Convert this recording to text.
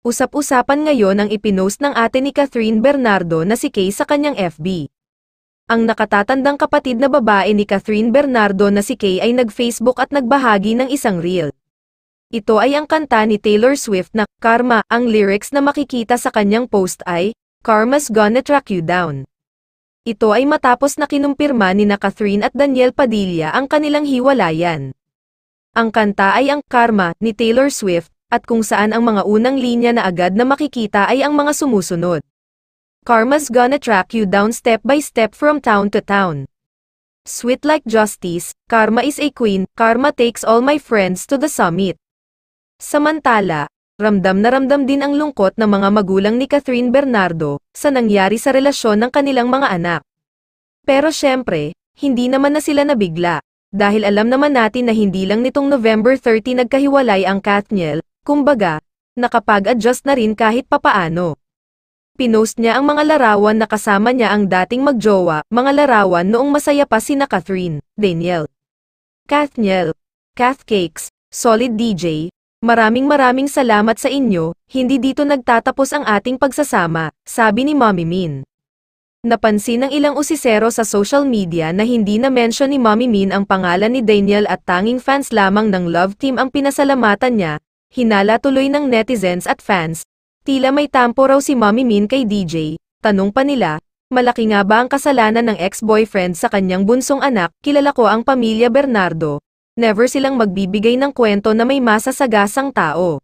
Usap-usapan ngayon ang ipinost ng ate ni Catherine Bernardo na si Kay sa kanyang FB. Ang nakatatandang kapatid na babae ni Catherine Bernardo na si Kay ay nag-Facebook at nagbahagi ng isang reel. Ito ay ang kanta ni Taylor Swift na Karma. Ang lyrics na makikita sa kanyang post ay, "Karma's gonna track you down." Ito ay matapos na kinumpirma ni na Catherine at Daniel Padilla ang kanilang hiwalayan. Ang kanta ay ang Karma ni Taylor Swift, at kung saan ang mga unang linya na agad na makikita ay ang mga sumusunod. Karma's gonna track you down step by step from town to town. Sweet like justice, karma is a queen, karma takes all my friends to the summit. Samantala, ramdam na ramdam din ang lungkot ng mga magulang ni Catherine Bernardo sa nangyari sa relasyon ng kanilang mga anak. Pero syempre, hindi naman na sila nabigla, dahil alam naman natin na hindi lang nitong November 30 nagkahiwalay ang Kathniel. Kumbaga, nakapag-adjust na rin kahit papaano. Pinost niya ang mga larawan na kasama niya ang dating magjowa, mga larawan noong masaya pa sina Catherine, Daniel, Kathniel, Kathcakes, Solid DJ, maraming salamat sa inyo, hindi dito nagtatapos ang ating pagsasama, sabi ni Mommy Min. Napansin ng ilang usisero sa social media na hindi na-mention ni Mommy Min ang pangalan ni Daniel at tanging fans lamang ng Love Team ang pinasalamatan niya. Hinala tuloy ng netizens at fans, tila may tampo raw si Mommy Min kay DJ. Tanong pa nila, malaki nga ba ang kasalanan ng ex-boyfriend sa kanyang bunsong anak? Kilala ko ang pamilya Bernardo. Never silang magbibigay ng kwento na may masasagasang tao.